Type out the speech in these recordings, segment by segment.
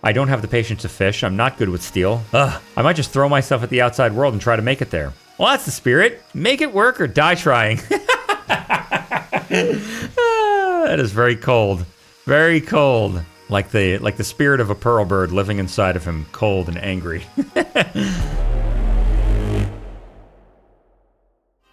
I don't have the patience to fish. I'm not good with steel. Ugh. I might just throw myself at the outside world and try to make it there. Well, that's the spirit. Make it work or die trying. That is very cold. Very cold. Like the spirit of a pearl bird living inside of him, cold and angry.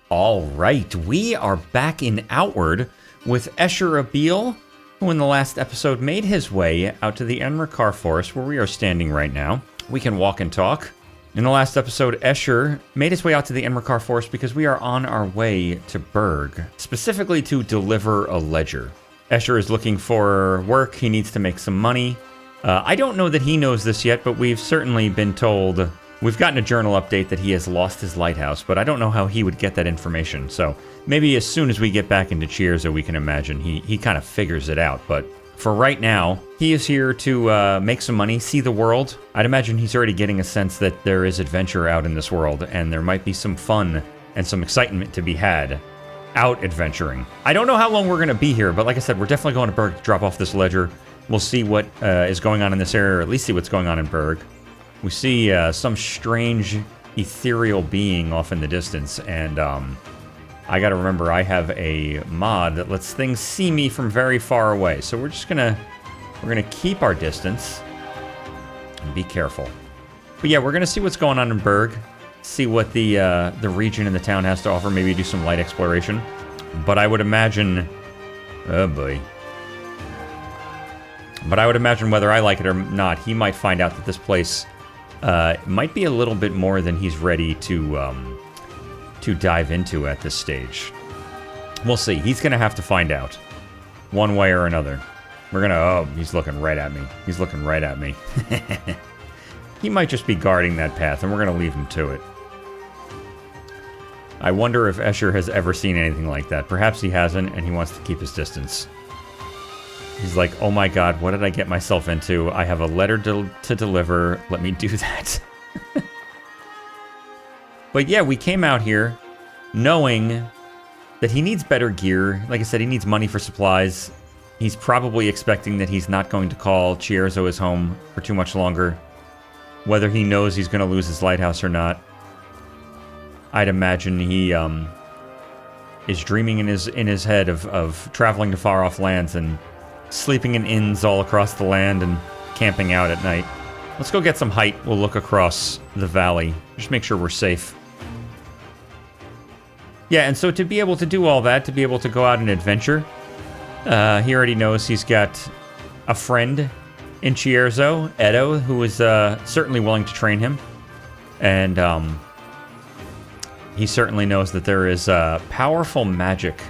All right, we are back in Outward with Esher Abil, who in the last episode made his way out to the Enrakar Forest, where we are standing right now. We can walk and talk. In the last episode, Esher made his way out to the Enrakar Forest because we are on our way to Berg, specifically to deliver a ledger. Esher is looking for work. He needs to make some money. I don't know that he knows this yet, but we've certainly been told... We've gotten a journal update that he has lost his lighthouse, but I don't know how he would get that information. So maybe as soon as we get back into Chierzo, we can imagine he kind of figures it out. But for right now, he is here to make some money, see the world. I'd imagine he's already getting a sense that there is adventure out in this world, and there might be some fun and some excitement to be had out adventuring. I don't know how long we're going to be here, but like I said, we're definitely going to Berg to drop off this ledger. We'll see what is going on in this area, or at least see what's going on in Berg. We see some strange ethereal being off in the distance, and I gotta remember I have a mod that lets things see me from very far away. So we're gonna keep our distance and be careful. But yeah, we're gonna see what's going on in Berg, see what the region and the town has to offer. Maybe do some light exploration. But I would imagine, oh boy. But I would imagine whether I like it or not, he might find out that this place. It might be a little bit more than he's ready to dive into at this stage. We'll see. He's going to have to find out. One way or another. We're going to... Oh, he's looking right at me. He's looking right at me. He might just be guarding that path, and we're going to leave him to it. I wonder if Esher has ever seen anything like that. Perhaps he hasn't, and he wants to keep his distance. He's like, oh my god, what did I get myself into? I have a letter to deliver. Let me do that. But yeah, we came out here knowing that he needs better gear. Like I said, he needs money for supplies. He's probably expecting that he's not going to call Chierzo his home for too much longer. Whether he knows he's going to lose his lighthouse or not. I'd imagine he is dreaming in his head of traveling to far-off lands and sleeping in inns all across the land and camping out at night. Let's go get some height. We'll look across the valley. Just make sure we're safe. Yeah, and so to be able to do all that, to be able to go out and adventure, he already knows he's got a friend in Chierzo, Edo, who is certainly willing to train him. And he certainly knows that there is powerful magic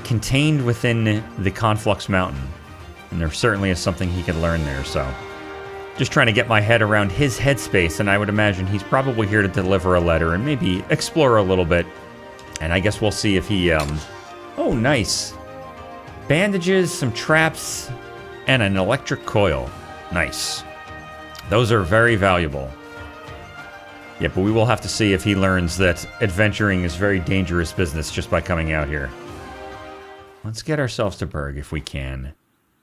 contained within the Conflux Mountain. And there certainly is something he could learn there, so... Just trying to get my head around his headspace, and I would imagine he's probably here to deliver a letter and maybe explore a little bit. And I guess we'll see if he, Oh, nice. Bandages, some traps, and an electric coil. Nice. Those are very valuable. Yeah, but we will have to see if he learns that adventuring is very dangerous business just by coming out here. Let's get ourselves to Berg if we can.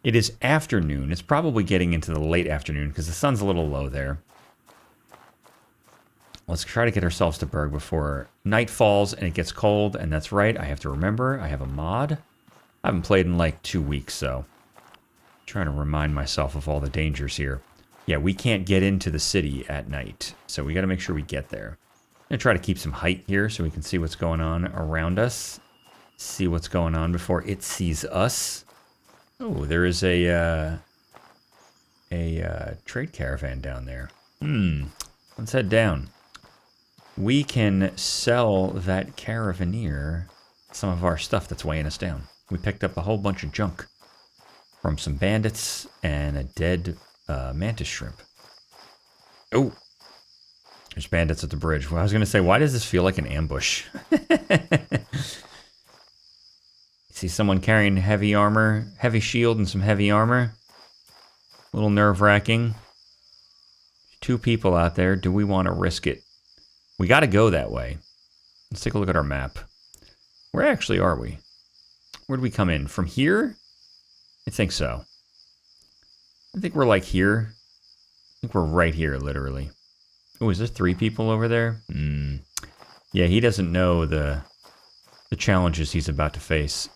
It is afternoon. It's probably getting into the late afternoon because the sun's a little low there. Let's try to get ourselves to Berg before night falls and it gets cold. And that's right, I have to remember, I have a mod. I haven't played in like 2 weeks, so... trying to remind myself of all the dangers here. Yeah, we can't get into the city at night, so we got to make sure we get there. I'm going to try to keep some height here so we can see what's going on around us. See what's going on before it sees us. Oh, there is a trade caravan down there. Let's head down. We can sell that caravaneer some of our stuff that's weighing us down. We picked up a whole bunch of junk from some bandits and a dead mantis shrimp. Oh, there's bandits at the bridge. Well, I was going to say, why does this feel like an ambush? See someone carrying heavy armor, heavy shield and some heavy armor. A little nerve-wracking. 2 people out there. Do we want to risk it? We got to go that way. Let's take a look at our map. Where actually are we? Where did we come in? From here? I think so. I think we're like here. I think we're right here, literally. Oh, is there 3 people over there? Yeah, he doesn't know the challenges he's about to face.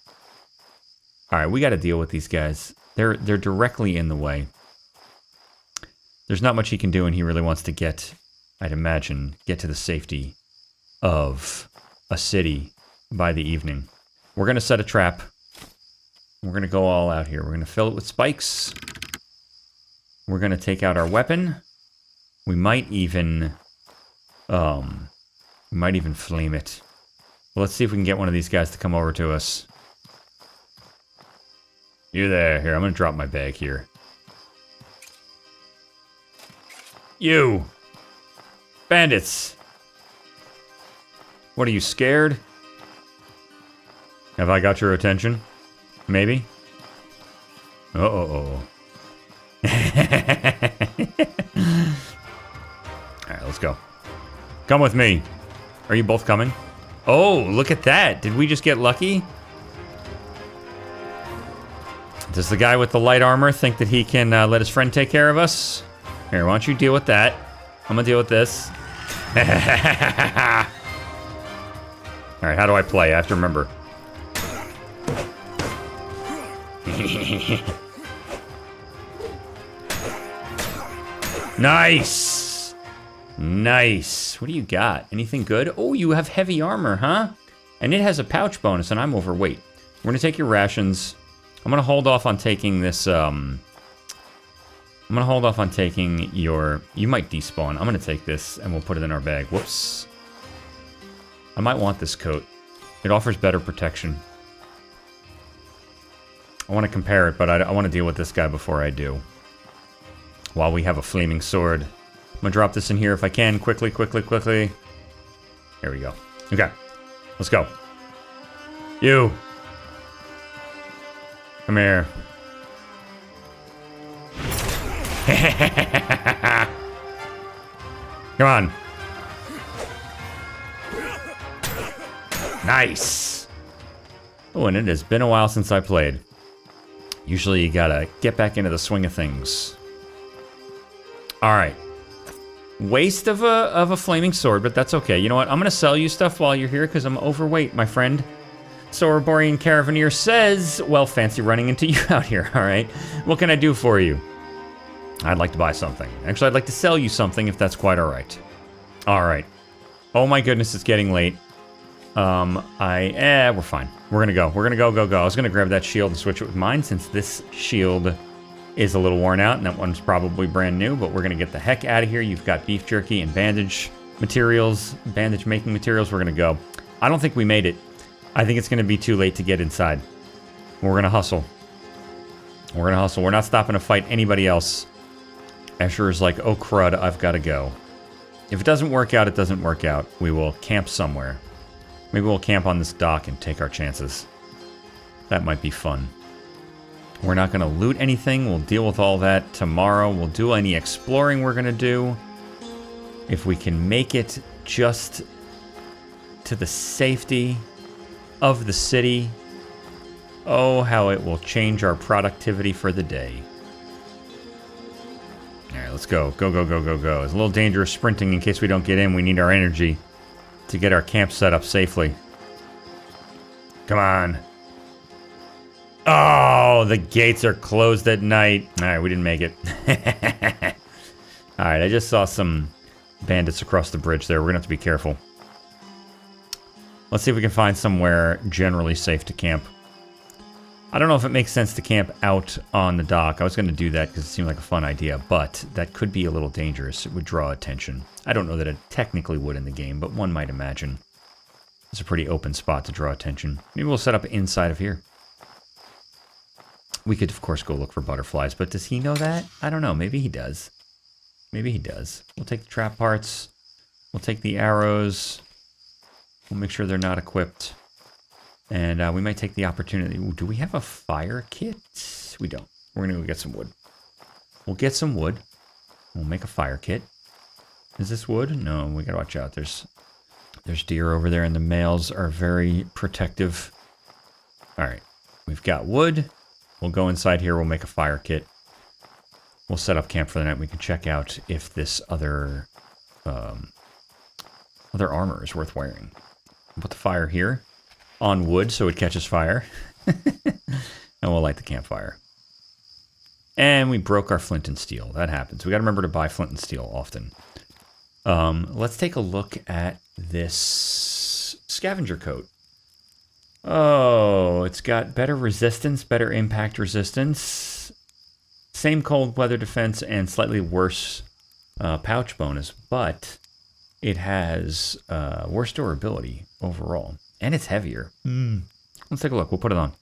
All right, we got to deal with these guys. They're directly in the way. There's not much he can do, and he really wants to get, I'd imagine, get to the safety of a city by the evening. We're going to set a trap. We're going to go all out here. We're going to fill it with spikes. We're going to take out our weapon. We might even flame it. Well, let's see if we can get one of these guys to come over to us. You there. Here, I'm going to drop my bag here. You! Bandits! What, are you scared? Have I got your attention? Maybe? Uh-oh. Alright, let's go. Come with me. Are you both coming? Oh, look at that. Did we just get lucky? Does the guy with the light armor think that he can let his friend take care of us? Here, why don't you deal with that? I'm gonna deal with this. Alright, how do I play? I have to remember. Nice! Nice. What do you got? Anything good? Oh, you have heavy armor, huh? And it has a pouch bonus, and I'm overweight. We're gonna take your rations. I'm gonna hold off on taking this, I'm gonna hold off on taking your... You might despawn. I'm gonna take this, and we'll put it in our bag. Whoops. I might want this coat. It offers better protection. I want to compare it, but I want to deal with this guy before I do. While we have a flaming sword. I'm gonna drop this in here if I can. Quickly. There we go. Okay. Let's go. You. Come here. Come on. Nice. Oh, and it has been a while since I played. Usually you gotta get back into the swing of things. Alright. Waste of a flaming sword, but that's okay. You know what? I'm gonna sell you stuff while you're here because I'm overweight, my friend. Soroborian Caravaneer says, well, fancy running into you out here, alright? What can I do for you? I'd like to buy something. Actually, I'd like to sell you something if that's quite alright. Alright. Oh my goodness, it's getting late. We're fine. We're gonna go. We're gonna go. I was gonna grab that shield and switch it with mine since this shield is a little worn out and that one's probably brand new, but we're gonna get the heck out of here. You've got beef jerky and bandage materials, bandage making materials. We're gonna go. I don't think we made it. I think it's gonna be too late to get inside. We're gonna hustle. We're not stopping to fight anybody else. Esher is like, oh crud, I've gotta go. If it doesn't work out, it doesn't work out. We will camp somewhere. Maybe we'll camp on this dock and take our chances. That might be fun. We're not going to loot anything. We'll deal with all that tomorrow. We'll do any exploring we're going to do. If we can make it just to the safety of the city, oh, how it will change our productivity for the day. All right, let's go. Go. It's a little dangerous sprinting in case we don't get in. We need our energy to get our camp set up safely. Come on. Oh, the gates are closed at night. All right, we didn't make it. All right, I just saw some bandits across the bridge there. We're gonna have to be careful. Let's see if we can find somewhere generally safe to camp. I don't know if it makes sense to camp out on the dock. I was gonna do that because it seemed like a fun idea, but that could be a little dangerous. It would draw attention. I don't know that it technically would in the game, but one might imagine. It's a pretty open spot to draw attention. Maybe we'll set up inside of here. We could, of course, go look for butterflies, but does he know that? I don't know. Maybe he does. Maybe he does. We'll take the trap parts. We'll take the arrows. We'll make sure they're not equipped. And we might take the opportunity. Ooh, do we have a fire kit? We don't. We're going to go get some wood. We'll get some wood. We'll make a fire kit. Is this wood? No, we got to watch out. There's deer over there, and the males are very protective. All right. We've got wood. We'll go inside here. We'll make a fire kit. we'll set up camp for the night. We can check out if this other armor is worth wearing. Put the fire here on wood so it catches fire. And we'll light the campfire. And we broke our flint and steel. That happens. We got to remember to buy flint and steel often. Let's take a look at this scavenger coat. Oh, it's got better resistance, better impact resistance, same cold weather defense, and slightly worse pouch bonus, but it has worse durability overall, and it's heavier. Let's take a look. We'll put it on.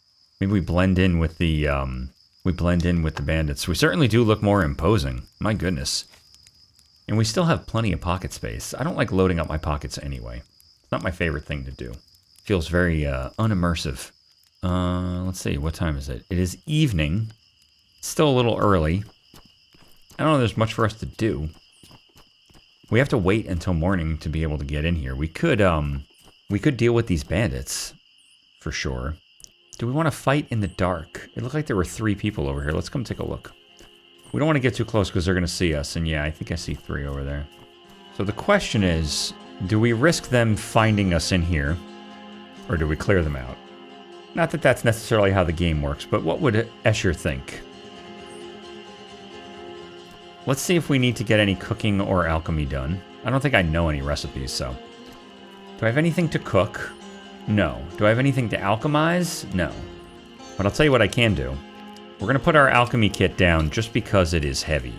Maybe we blend in with the bandits. We certainly do look more imposing. My goodness. And we still have plenty of pocket space. I don't like loading up my pockets anyway. It's not my favorite thing to do. Feels very unimmersive. Let's see, what time is it? It is evening. It's still a little early. I don't know if there's much for us to do. We have to wait until morning to be able to get in here. We could deal with these bandits, for sure. Do we want to fight in the dark? It looked like there were 3 people over here. Let's come take a look. We don't want to get too close because they're going to see us. And yeah, I think I see 3 over there. So the question is, do we risk them finding us in here? Or do we clear them out? Not that that's necessarily how the game works, but what would Esher think? Let's see if we need to get any cooking or alchemy done. I don't think I know any recipes, so. Do I have anything to cook? No. Do I have anything to alchemize? No. But I'll tell you what I can do. We're going to put our alchemy kit down just because it is heavy.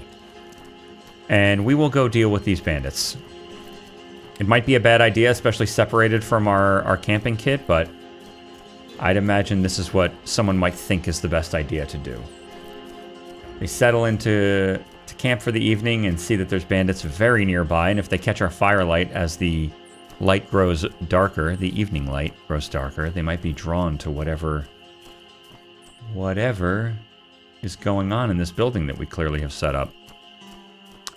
And we will go deal with these bandits. It might be a bad idea, especially separated from our camping kit, but I'd imagine this is what someone might think is the best idea to do. They settle into camp for the evening and see that there's bandits very nearby, and if they catch our firelight as the light grows darker, the evening light grows darker, they might be drawn to whatever is going on in this building that we clearly have set up.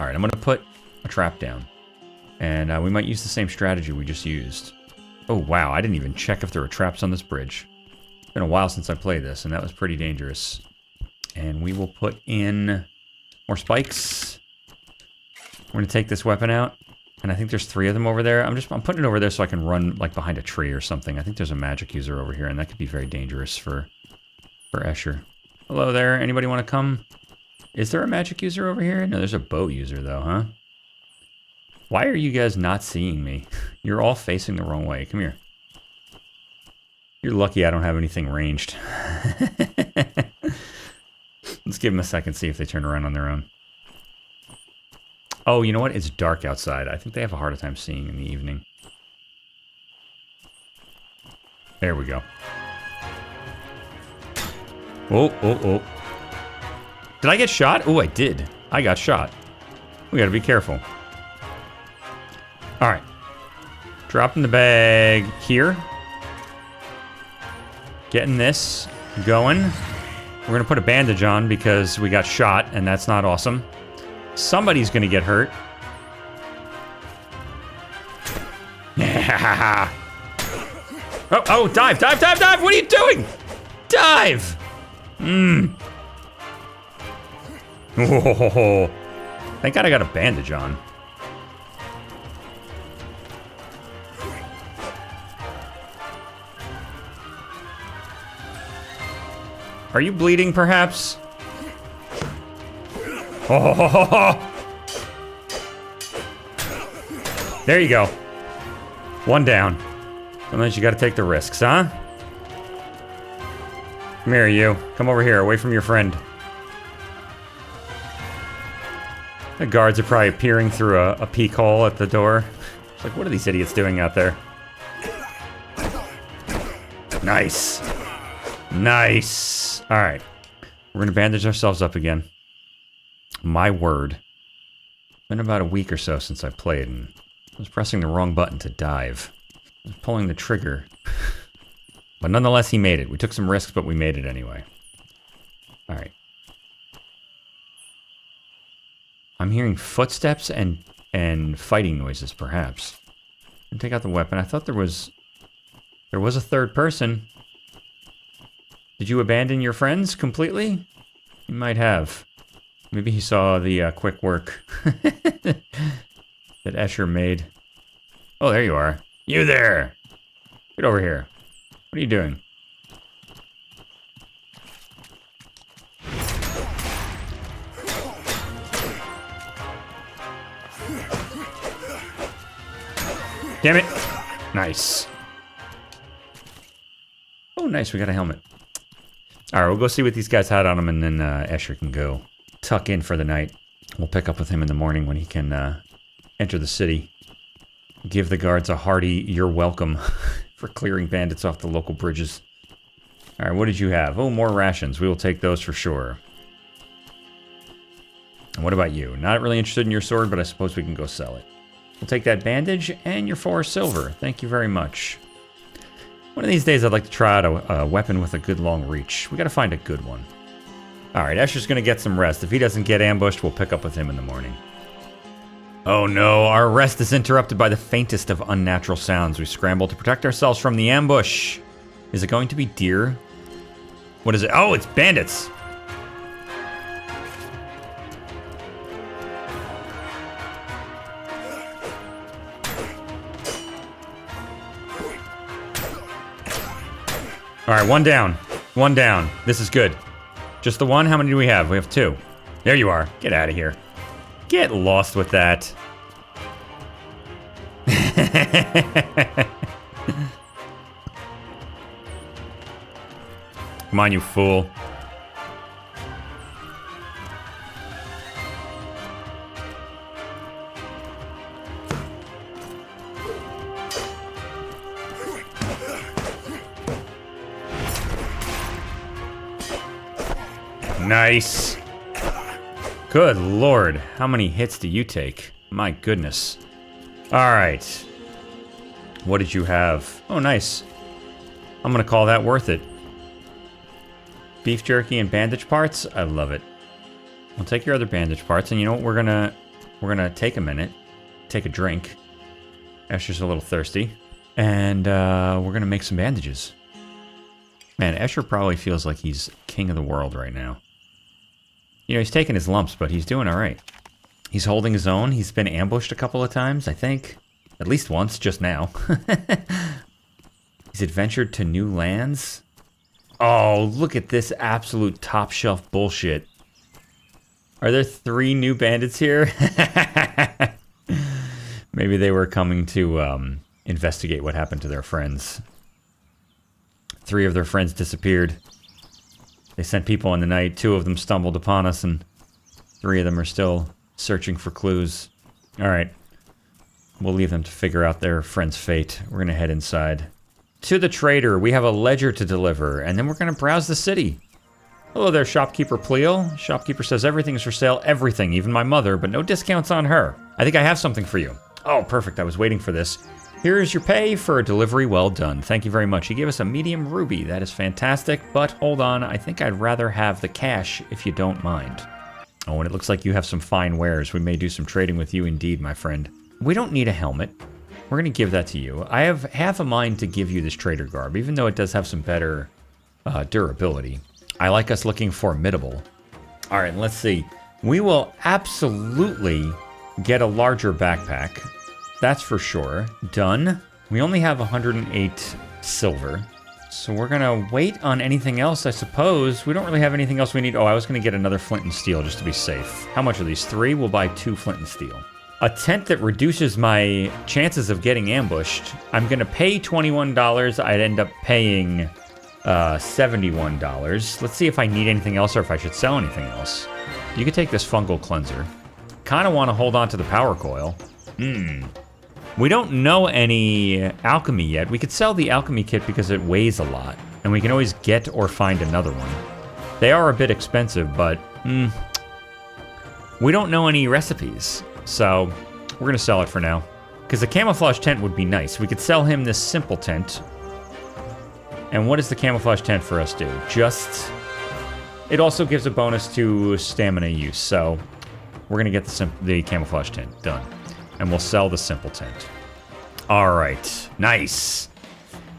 All right, I'm going to put a trap down. And we might use the same strategy we just used. Oh, wow, I didn't even check if there were traps on this bridge. It's been a while since I played this, and that was pretty dangerous. And we will put in more spikes. We're going to take this weapon out. And I think there's 3 of them over there. I'm putting it over there so I can run like behind a tree or something. I think there's a magic user over here, and that could be very dangerous for Esher. Hello there. Anybody want to come? Is there a magic user over here? No, there's a bow user though, huh? Why are you guys not seeing me? You're all facing the wrong way. Come here. You're lucky I don't have anything ranged. Let's give them a second, see if they turn around on their own. Oh, you know what? It's dark outside. I think they have a harder time seeing in the evening. There we go. Oh. Did I get shot? Oh, I did. I got shot. We gotta be careful. Alright. Dropping the bag here. Getting this going. We're gonna put a bandage on because we got shot, and that's not awesome. Somebody's gonna get hurt. Yeah. Oh, dive! What are you doing? Dive! Oh, thank God I got a bandage on. Are you bleeding, perhaps? Oh. There you go. 1 down. Sometimes you gotta take the risks, huh? Come here, you. Come over here, away from your friend. The guards are probably peering through a peek hole at the door. It's like, what are these idiots doing out there? Nice. Nice. All right. We're going to bandage ourselves up again. My word. It's been about a week or so since I played, and I was pressing the wrong button to dive. I was pulling the trigger. But nonetheless, he made it. We took some risks, but we made it anyway. All right. I'm hearing footsteps and fighting noises, perhaps. And take out the weapon. I thought there was a third person. Did you abandon your friends completely? You might have. Maybe he saw the quick work that Esher made. Oh, there you are. You there! Get over here. What are you doing? Damn it! Nice. Oh, nice. We got a helmet. Alright, we'll go see what these guys had on them, and then Esher can go tuck in for the night. We'll pick up with him in the morning when he can enter the city. Give the guards a hearty "you're welcome" for clearing bandits off the local bridges. Alright, what did you have? Oh, more rations. We will take those for sure. And what about you? Not really interested in your sword, but I suppose we can go sell it. We'll take that bandage and your 4 silver. Thank you very much. One of these days I'd like to try out a weapon with a good long reach. We gotta find a good one. Alright, Esher's gonna get some rest. If he doesn't get ambushed, we'll pick up with him in the morning. Oh no, our rest is interrupted by the faintest of unnatural sounds. We scramble to protect ourselves from the ambush. Is it going to be deer? What is it? Oh, it's bandits! Alright, one down. One down. This is good. Just the one? How many do we have? We have 2. There you are. Get out of here. Get lost with that. Come on, you fool. Nice. Good lord. How many hits do you take? My goodness. Alright. What did you have? Oh, nice. I'm gonna call that worth it. Beef jerky and bandage parts? I love it. We'll take your other bandage parts, and you know what? We're gonna take a minute. Take a drink. Esher's a little thirsty. And we're gonna make some bandages. Man, Esher probably feels like he's king of the world right now. You know, he's taking his lumps, but he's doing alright. He's holding his own. He's been ambushed a couple of times, I think. At least once, just now. He's adventured to new lands. Oh, look at this absolute top shelf bullshit. Are there 3 new bandits here? Maybe they were coming to investigate what happened to their friends. 3 of their friends disappeared. They sent people in the night. 2 of them stumbled upon us, and 3 of them are still searching for clues. Alright. We'll leave them to figure out their friend's fate. We're gonna head inside. To the trader, we have a ledger to deliver, and then we're gonna browse the city. Hello there, shopkeeper Pleel. Shopkeeper says everything is for sale, everything, even my mother, but no discounts on her. I think I have something for you. Oh, perfect, I was waiting for this. Here is your pay for a delivery well done. Thank you very much. He gave us a medium ruby. That is fantastic, but hold on. I think I'd rather have the cash if you don't mind. Oh, and it looks like you have some fine wares. We may do some trading with you indeed, my friend. We don't need a helmet. We're going to give that to you. I have half a mind to give you this trader garb, even though it does have some better durability. I like us looking formidable. All right, let's see. We will absolutely get a larger backpack. That's for sure. Done. We only have 108 silver. So we're gonna wait on anything else, I suppose. We don't really have anything else we need. Oh, I was gonna get another flint and steel just to be safe. How much are these? 3? We'll buy 2 flint and steel. A tent that reduces my chances of getting ambushed. I'm gonna pay $21. I'd end up paying $71. Let's see if I need anything else or if I should sell anything else. You could take this fungal cleanser. Kinda wanna hold on to the power coil. We don't know any alchemy yet. We could sell the alchemy kit because it weighs a lot, and we can always get or find another one. They are a bit expensive, but we don't know any recipes, so we're gonna sell it for now. Because the camouflage tent would be nice. We could sell him this simple tent. And what does the camouflage tent for us do? It also gives a bonus to stamina use, so we're gonna get the camouflage tent done. And we'll sell the simple tent. Alright, nice.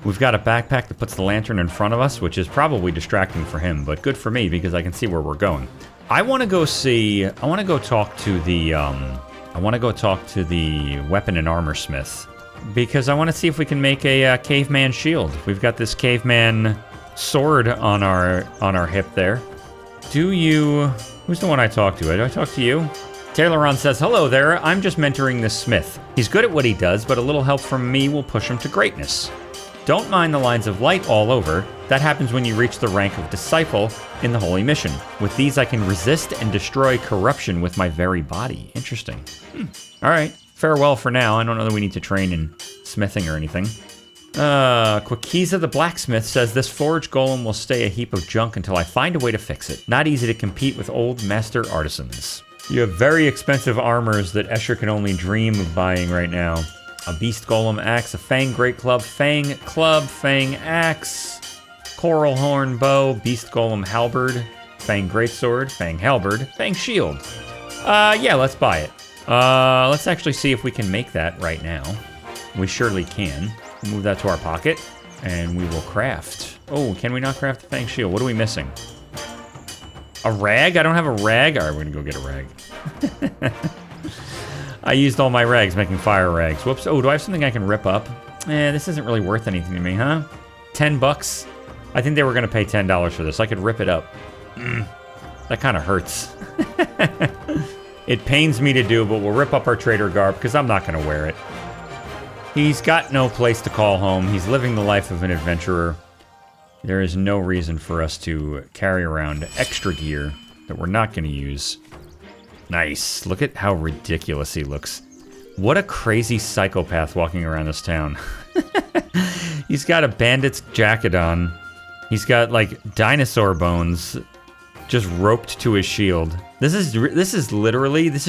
We've got a backpack that puts the lantern in front of us, which is probably distracting for him, but good for me because I can see where we're going. I want to go see... I want to go talk to the... I want to go talk to the weapon and armor smith. Because I want to see if we can make a caveman shield. We've got this caveman sword on our hip there. Do you... Who's the one I talked to? Do I talk to you? Tayloron says, hello there, I'm just mentoring this smith. He's good at what he does, but a little help from me will push him to greatness. Don't mind the lines of light all over. That happens when you reach the rank of disciple in the holy mission. With these, I can resist and destroy corruption with my very body. Interesting. All right. Farewell for now. I don't know that we need to train in smithing or anything. Quakiza the blacksmith says, this forge golem will stay a heap of junk until I find a way to fix it. Not easy to compete with old master artisans. You have very expensive armors that Esher can only dream of buying right now. A beast golem axe, a fang great club, fang axe, coral horn bow, beast golem halberd, fang greatsword, fang halberd, fang shield. Yeah, let's buy it. Let's actually see if we can make that right now. We surely can. We'll move that to our pocket, and we will craft. Oh, can we not craft the fang shield? What are we missing? A rag? I don't have a rag? All right, we're gonna go get a rag. I used all my rags making fire rags. Whoops. Oh, do I have something I can rip up? This isn't really worth anything to me, huh? 10 bucks? I think they were gonna pay $10 for this. I could rip it up. That kind of hurts. It pains me to do, but we'll rip up our trader garb because I'm not gonna wear it. He's got no place to call home. He's living the life of an adventurer. There is no reason for us to carry around extra gear that we're not going to use. Nice. Look at how ridiculous he looks. What a crazy psychopath walking around this town. He's got a bandit's jacket on. He's got, like, dinosaur bones just roped to his shield. This is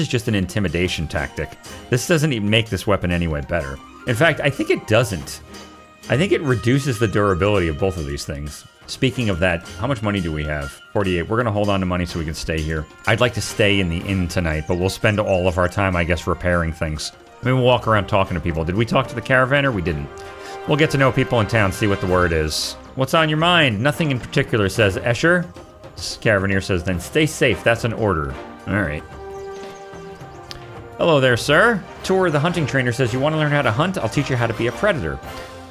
just an intimidation tactic. This doesn't even make this weapon any way better. In fact, I think it doesn't. I think it reduces the durability of both of these things. Speaking of that, how much money do we have? 48. We're going to hold on to money so we can stay here. I'd like to stay in the inn tonight, but we'll spend all of our time, I guess, repairing things. Maybe we'll walk around talking to people. Did we talk to the caravan or we didn't? We'll get to know people in town, see what the word is. What's on your mind? Nothing in particular, says Esher. Caravaneer says, then stay safe. That's an order. All right. Hello there, sir. Tor, the hunting trainer, says, you want to learn how to hunt? I'll teach you how to be a predator.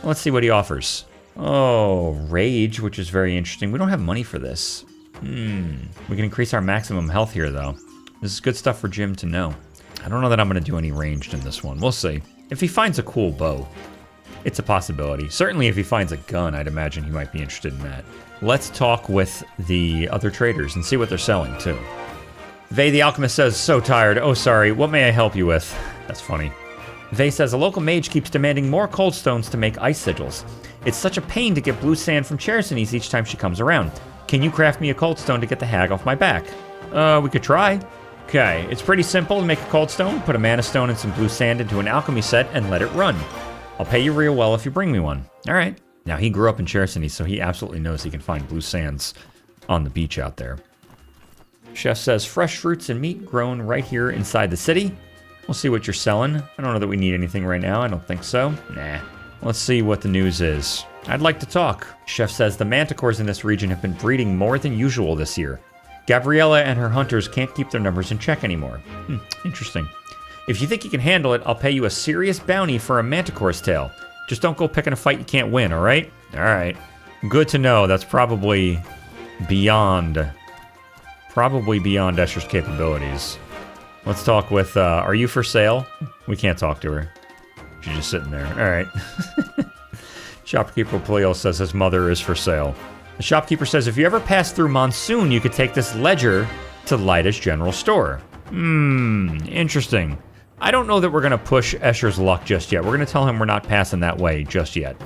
Let's see what he offers. Oh, rage, which is very interesting. We don't have money for this. We can increase our maximum health here, though. This is good stuff for Jim to know. I don't know that I'm going to do any ranged in this one. We'll see. If he finds a cool bow, it's a possibility. Certainly if he finds a gun, I'd imagine he might be interested in that. Let's talk with the other traders and see what they're selling, too. Vey the Alchemist says, so tired. Oh, sorry. What may I help you with? That's funny. Vey says, a local mage keeps demanding more cold stones to make ice sigils. It's such a pain to get blue sand from Chersonese each time she comes around. Can you craft me a cold stone to get the hag off my back? We could try. Okay, it's pretty simple to make a cold stone. Put a mana stone and some blue sand into an alchemy set and let it run. I'll pay you real well if you bring me one. All right. Now, he grew up in Chersonese, so he absolutely knows he can find blue sands on the beach out there. Chef says, fresh fruits and meat grown right here inside the city. We'll see what you're selling. I don't know that we need anything right now. I don't think so. Nah. Let's see what the news is. I'd like to talk. Chef says the manticores in this region have been breeding more than usual this year. Gabriella and her hunters can't keep their numbers in check anymore. Interesting. If you think you can handle it, I'll pay you a serious bounty for a manticore's tail. Just don't go picking a fight you can't win, all right? All right. Good to know. That's probably beyond Escher's capabilities. Let's talk with, are you for sale? We can't talk to her. She's just sitting there. All right. Shopkeeper Pleo says his mother is for sale. The shopkeeper says, if you ever pass through Monsoon, you could take this ledger to Lyda's general store. Interesting. I don't know that we're going to push Escher's luck just yet. We're going to tell him we're not passing that way just yet.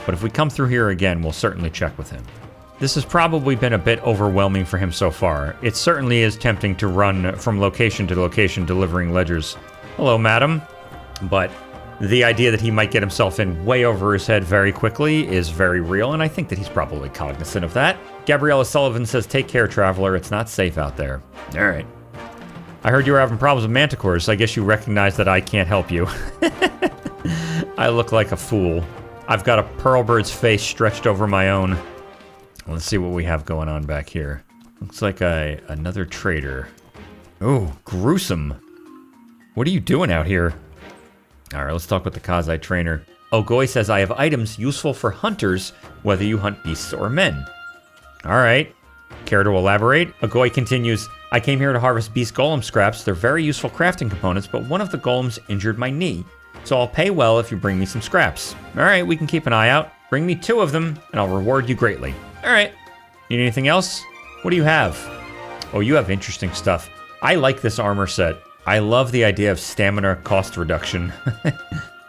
But if we come through here again, we'll certainly check with him. This has probably been a bit overwhelming for him so far. It certainly is tempting to run from location to location delivering ledgers. Hello, madam. But the idea that he might get himself in way over his head very quickly is very real, and I think that he's probably cognizant of that. Gabriella Sullivan says, take care, traveler. It's not safe out there. All right. I heard you were having problems with manticores. I guess you recognize that I can't help you. I look like a fool. I've got a pearl bird's face stretched over my own. Let's see what we have going on back here. Looks like another trader. Oh, gruesome. What are you doing out here? All right, let's talk with the Kazai trainer. Ogoi says, I have items useful for hunters, whether you hunt beasts or men. All right. Care to elaborate? Ogoi continues, I came here to harvest beast golem scraps. They're very useful crafting components, but one of the golems injured my knee. So I'll pay well if you bring me some scraps. All right, we can keep an eye out. Bring me 2 of them, and I'll reward you greatly. All right. Need anything else? What do you have? Oh, you have interesting stuff. I like this armor set. I love the idea of stamina cost reduction.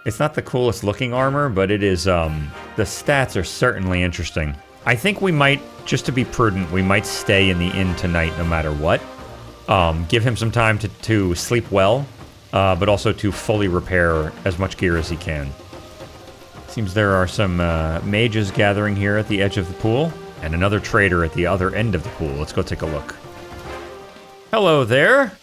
It's not the coolest looking armor, but it is, the stats are certainly interesting. I think we might, just to be prudent, we might stay in the inn tonight no matter what. Give him some time to sleep well, but also to fully repair as much gear as he can. Seems there are some mages gathering here at the edge of the pool, and another trader at the other end of the pool. Let's go take a look. Hello there.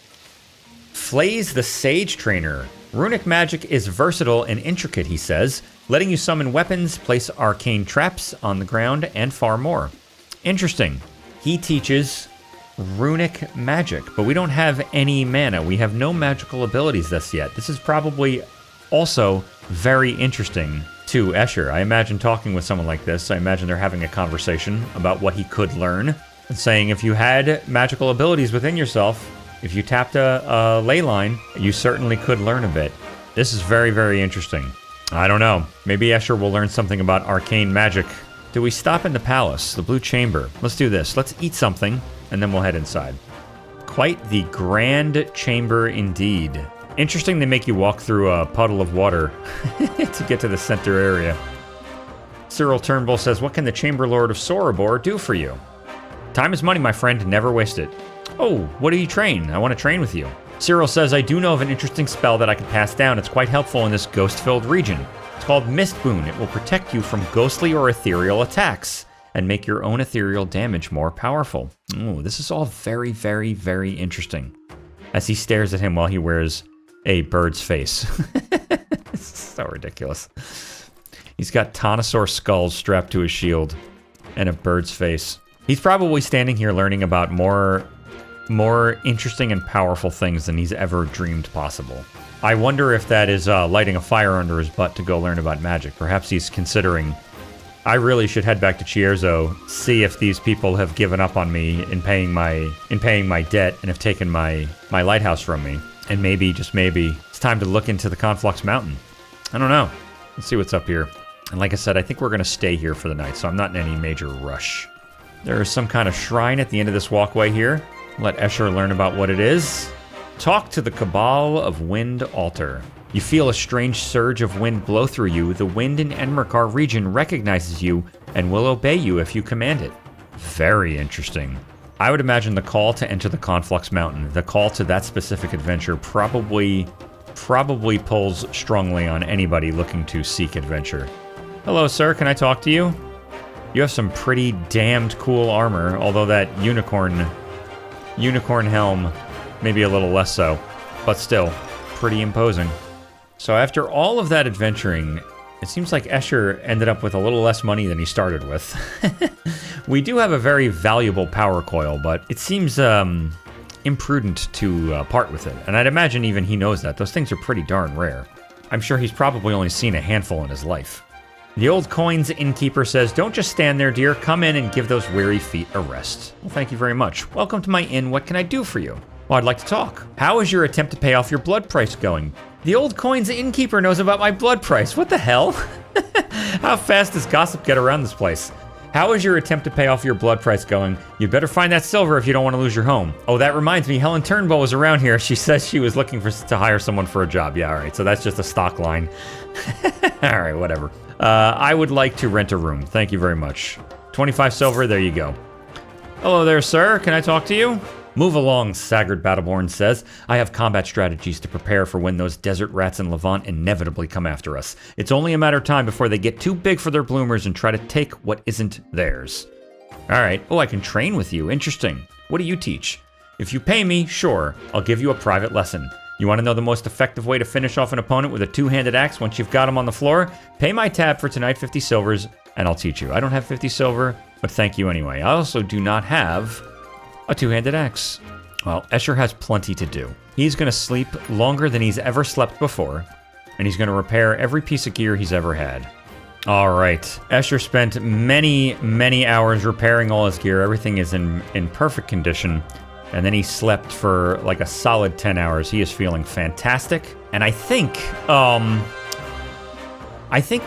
Flays the Sage Trainer. Runic magic is versatile and intricate, he says, letting you summon weapons, place arcane traps on the ground, and far more. Interesting. He teaches runic magic, but we don't have any mana. We have no magical abilities thus yet. This is probably also very interesting to Esher. I imagine talking with someone like this, I imagine they're having a conversation about what he could learn, and saying if you had magical abilities within yourself, if you tapped a ley line, you certainly could learn a bit. This is very, very interesting. I don't know. Maybe Esher will learn something about arcane magic. Do we stop in the palace, the Blue Chamber? Let's do this. Let's eat something, and then we'll head inside. Quite the grand chamber indeed. Interesting they make you walk through a puddle of water to get to the center area. Cyril Turnbull says, what can the Chamber Lord of Sorobor do for you? Time is money, my friend. Never waste it. Oh, what do you train? I want to train with you. Cyril says, I do know of an interesting spell that I can pass down. It's quite helpful in this ghost-filled region. It's called Mist Boon. It will protect you from ghostly or ethereal attacks and make your own ethereal damage more powerful. Oh, this is all very, very, very interesting. As he stares at him while he wears a bird's face. It's so ridiculous. He's got Tonosaur skulls strapped to his shield and a bird's face. He's probably standing here learning about more interesting and powerful things than he's ever dreamed possible. I wonder if that is lighting a fire under his butt to go learn about magic. Perhaps he's considering, I really should head back to Chierzo, see if these people have given up on me in paying my debt and have taken my lighthouse from me. And maybe, just maybe, it's time to look into the Conflux Mountain. I don't know. Let's see what's up here. And like I said, I think we're going to stay here for the night, so I'm not in any major rush. There is some kind of shrine at the end of this walkway here. Let Esher learn about what it is. Talk to the Cabal of Wind Altar. You feel a strange surge of wind blow through you. The wind in Enmerkar region recognizes you and will obey you if you command it. Very interesting. I would imagine the call to enter the Conflux Mountain, the call to that specific adventure probably pulls strongly on anybody looking to seek adventure. Hello, sir. Can I talk to you? You have some pretty damned cool armor, although that unicorn helm maybe a little less so, but still pretty imposing. So after all of that adventuring, it seems like Esher ended up with a little less money than he started with. We do have a very valuable power coil, but it seems imprudent to part with it. And I'd imagine even he knows that. Those things are pretty darn rare. I'm sure he's probably only seen a handful in his life. The old coins innkeeper says, don't just stand there, dear. Come in and give those weary feet a rest. Well, thank you very much. Welcome to my inn. What can I do for you? Well, I'd like to talk. How is your attempt to pay off your blood price going? The old coins innkeeper knows about my blood price. What the hell? How fast does gossip get around this place? How is your attempt to pay off your blood price going? You'd better find that silver if you don't want to lose your home. Oh, that reminds me, Helen Turnbull was around here. She says she was looking to hire someone for a job. Yeah, all right, so that's just a stock line. All right, whatever. I would like to rent a room. Thank you very much. 25 silver, there you go. Hello there, sir. Can I talk to you? Move along, Sagard Battleborn says. I have combat strategies to prepare for when those desert rats in Levant inevitably come after us. It's only a matter of time before they get too big for their bloomers and try to take what isn't theirs. All right. Oh, I can train with you. Interesting. What do you teach? If you pay me, sure, I'll give you a private lesson. You want to know the most effective way to finish off an opponent with a two-handed axe once you've got him on the floor? Pay my tab for tonight 50 silvers, and I'll teach you. I don't have 50 silver, but thank you anyway. I also do not have A two-handed axe. Well, Esher has plenty to do. He's going to sleep longer than he's ever slept before, and he's going to repair every piece of gear he's ever had. All right. Esher spent many, many hours repairing all his gear. Everything is in perfect condition. And then he slept for like a solid 10 hours. He is feeling fantastic. And I think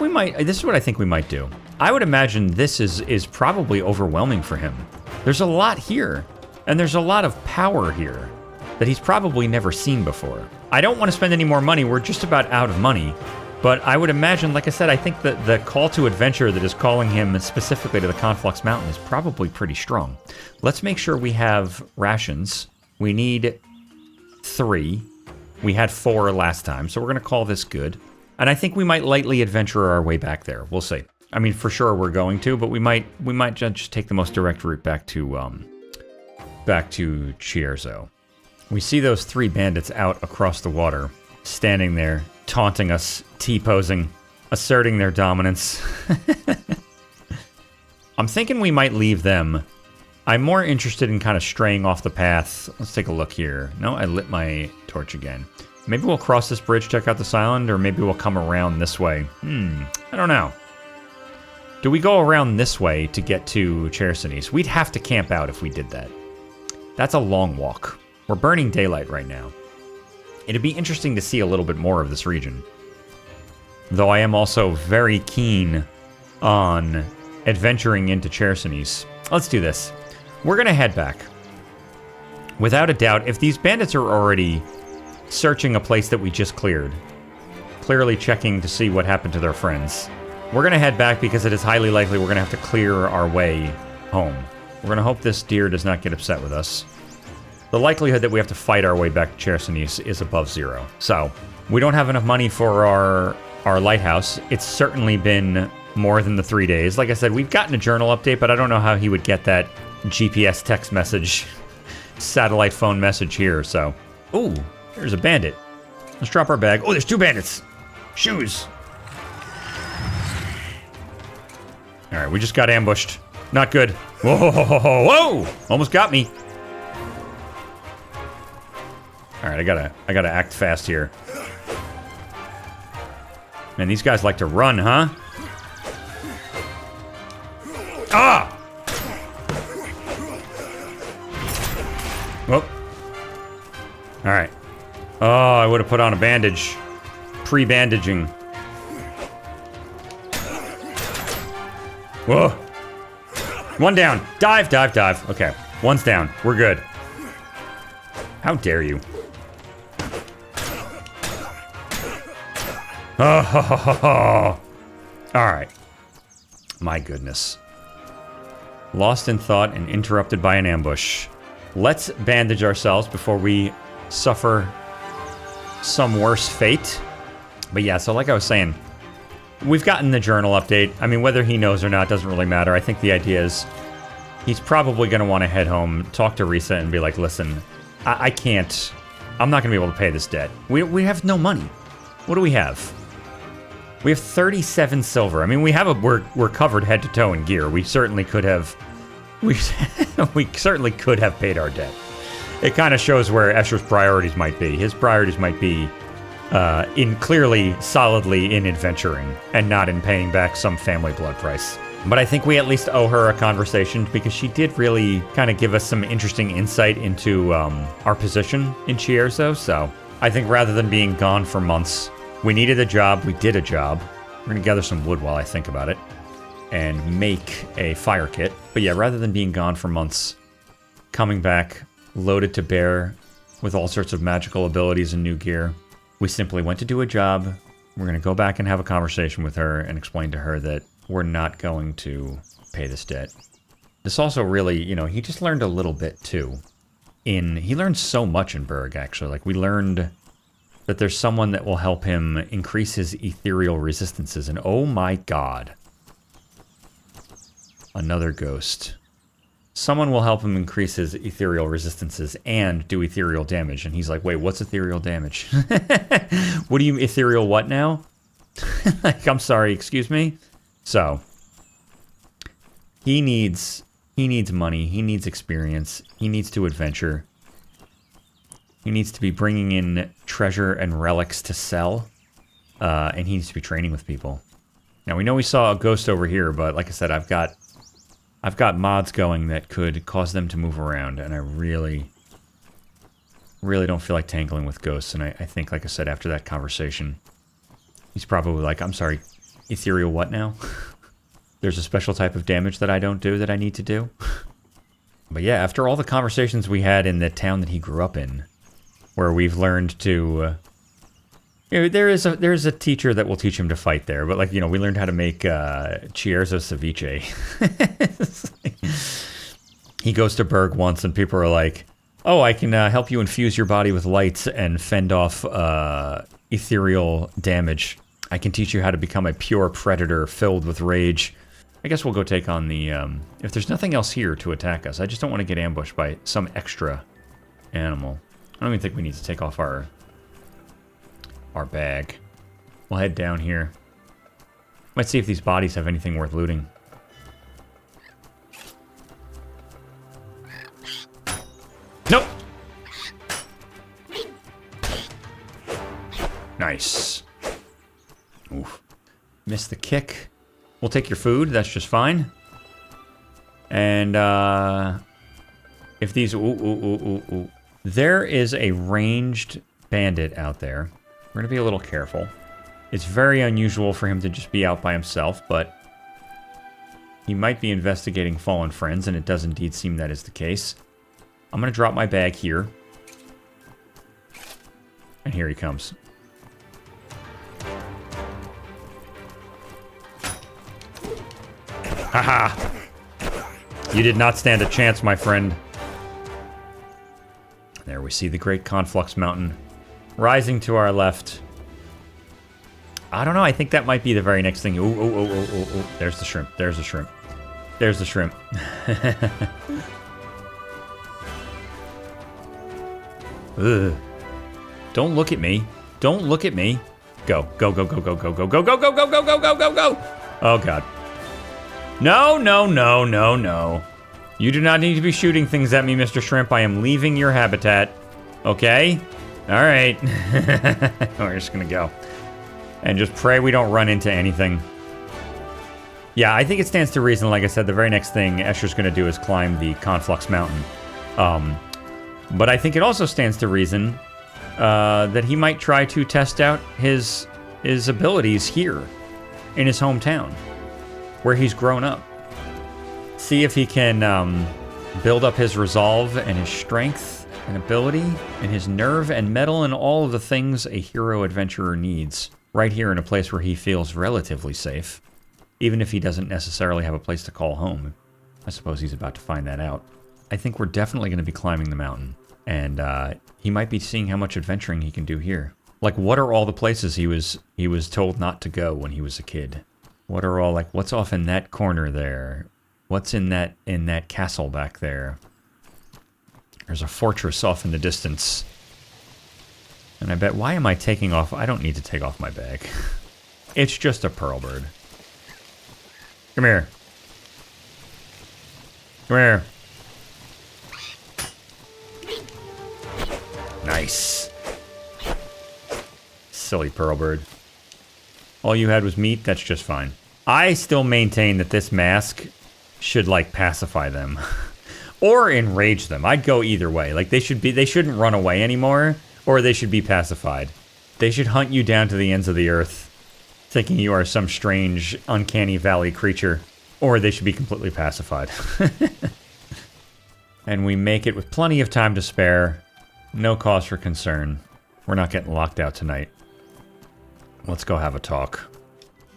we might, this is what I think we might do. I would imagine this is probably overwhelming for him. There's a lot here, and there's a lot of power here that he's probably never seen before. I don't want to spend any more money. We're just about out of money. But I would imagine, like I said, I think that the call to adventure that is calling him specifically to the Conflux Mountain is probably pretty strong. Let's make sure we have rations. We need 3. We had 4 last time, so we're going to call this good. And I think we might lightly adventure our way back there. We'll see. I mean, for sure we're going to, but we might just take the most direct route back to Chierzo. We see those 3 bandits out across the water, standing there, taunting us, T-posing, asserting their dominance. I'm thinking we might leave them. I'm more interested in kind of straying off the path. Let's take a look here. No, I lit my torch again. Maybe we'll cross this bridge, check out this island, or maybe we'll come around this way. I don't know. Do we go around this way to get to Chersonis? We'd have to camp out if we did that. That's a long walk. We're burning daylight right now. It'd be interesting to see a little bit more of this region. Though I am also very keen on adventuring into Chersonis. Let's do this. We're going to head back. Without a doubt, if these bandits are already searching a place that we just cleared, clearly checking to see what happened to their friends, we're going to head back because it is highly likely we're going to have to clear our way home. We're going to hope this deer does not get upset with us. The likelihood that we have to fight our way back to Chersonis is above 0. So, we don't have enough money for our lighthouse. It's certainly been more than the 3 days. Like I said, we've gotten a journal update, but I don't know how he would get that GPS text message, satellite phone message here, so. Ooh, there's a bandit. Let's drop our bag. Oh, there's 2 bandits. Shoes. All right, we just got ambushed. Not good. Whoa, whoa, almost got me. All right, I gotta act fast here. Man, these guys like to run, huh? Ah! Whoop. All right. Oh, I would have put on a bandage. Pre-bandaging. Whoa. 1 down. Dive, dive, dive. Okay, 1's down. We're good. How dare you? Oh, all right. My goodness. Lost in thought and interrupted by an ambush. Let's bandage ourselves before we suffer some worse fate. But yeah, so like I was saying, we've gotten the journal update. I mean, whether he knows or not doesn't really matter. I think the idea is he's probably going to want to head home, talk to Rissa, and be like, listen, I can't. I'm not going to be able to pay this debt. We have no money. What do we have? We have 37 silver. I mean, we're covered head to toe in gear. We certainly could have we certainly could have paid our debt. It kind of shows where Esher's priorities might be. His priorities might be clearly, solidly in adventuring and not in paying back some family blood price. But I think we at least owe her a conversation because she did really kind of give us some interesting insight into our position in Chierzo. So I think rather than being gone for months, we needed a job. We did a job. We're going to gather some wood while I think about it and make a fire kit. But yeah, rather than being gone for months, coming back loaded to bear with all sorts of magical abilities and new gear, we simply went to do a job. We're going to go back and have a conversation with her and explain to her that we're not going to pay this debt. This also really, he just learned a little bit too. He learned so much in Berg, actually. Like, we learned that there's someone that will help him increase his ethereal resistances. And oh my god. Another ghost. Someone will help him increase his ethereal resistances and do ethereal damage. And he's like, wait, what's ethereal damage? What do you, ethereal what now? Like, I'm sorry, excuse me? So, he needs He needs money. He needs experience. He needs to adventure. He needs to be bringing in treasure and relics to sell. And he needs to be training with people. Now, we know we saw a ghost over here, but like I said, I've got mods going that could cause them to move around, and I really don't feel like tangling with ghosts. And I think, like I said, after that conversation, he's probably like, I'm sorry, ethereal what now? There's a special type of damage that I don't do that I need to do. But yeah, after all the conversations we had in the town that he grew up in, where we've learned to... there's a teacher that will teach him to fight there, but we learned how to make Chierzo ceviche. He goes to Berg once, and people are like, "Oh, I can help you infuse your body with lights and fend off ethereal damage. I can teach you how to become a pure predator filled with rage." I guess we'll go take on the. If there's nothing else here to attack us, I just don't want to get ambushed by some extra animal. I don't even think we need to take off our bag. We'll head down here. Might see if these bodies have anything worth looting. Nope. Nice. Oof. Missed the kick. We'll take your food. That's just fine. And if these... Ooh. There is a ranged bandit out there. We're going to be a little careful. It's very unusual for him to just be out by himself, but he might be investigating fallen friends, and it does indeed seem that is the case. I'm going to drop my bag here. And here he comes. Haha! You did not stand a chance, my friend. There we see the great Conflux Mountain rising to our left. I don't know. I think that might be the very next thing. Ooh. There's the shrimp. There's the shrimp. There's the shrimp. Ugh. Don't look at me. Don't look at me. Go. Go. Oh, God. No. You do not need to be shooting things at me, Mr. Shrimp. I am leaving your habitat. Okay? All right. We're just going to go. And just pray we don't run into anything. Yeah, I think it stands to reason, like I said, the very next thing Escher's going to do is climb the Conflux Mountain. But I think it also stands to reason that he might try to test out his abilities here in his hometown, where he's grown up. See if he can build up his resolve and his strength and ability and his nerve and mettle and all of the things a hero adventurer needs right here in a place where he feels relatively safe, even if he doesn't necessarily have a place to call home. I suppose he's about to find that out. I think we're definitely going to be climbing the mountain, and he might be seeing how much adventuring he can do here. Like, what are all the places he was told not to go when he was a kid? What are all, like, what's off in that corner there? What's in that castle back there? There's a fortress off in the distance. And I bet, why am I taking off? I don't need to take off my bag. It's just a pearl bird. Come here. Come here. Nice. Silly pearl bird. All you had was meat? That's just fine. I still maintain that this mask should, like, pacify them. Or enrage them. I'd go either way. Like, they shouldn't run away anymore, or they should be pacified. They should hunt you down to the ends of the earth, thinking you are some strange, uncanny valley creature, or they should be completely pacified. And we make it with plenty of time to spare. No cause for concern. We're not getting locked out tonight. Let's go have a talk.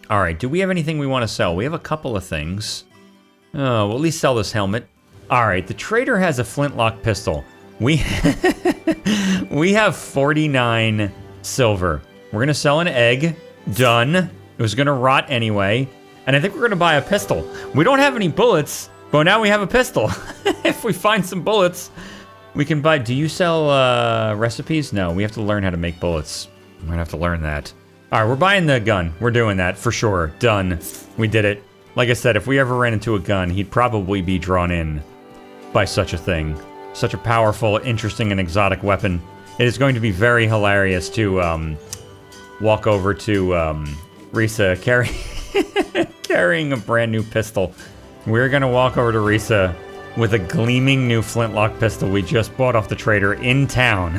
All right, do we have anything we want to sell? We have a couple of things. Oh, we'll at least sell this helmet. All right, the trader has a flintlock pistol. We have 49 silver. We're going to sell an egg. Done. It was going to rot anyway. And I think we're going to buy a pistol. We don't have any bullets, but now we have a pistol. If we find some bullets, we can buy... Do you sell recipes? No, we have to learn how to make bullets. We're going to have to learn that. All right, we're buying the gun. We're doing that for sure. Done. We did it. Like I said, if we ever ran into a gun, he'd probably be drawn in by such a thing. Such a powerful, interesting, and exotic weapon. It is going to be very hilarious to walk over to Rissa carrying a brand new pistol. We're going to walk over to Rissa with a gleaming new flintlock pistol we just bought off the trader in town.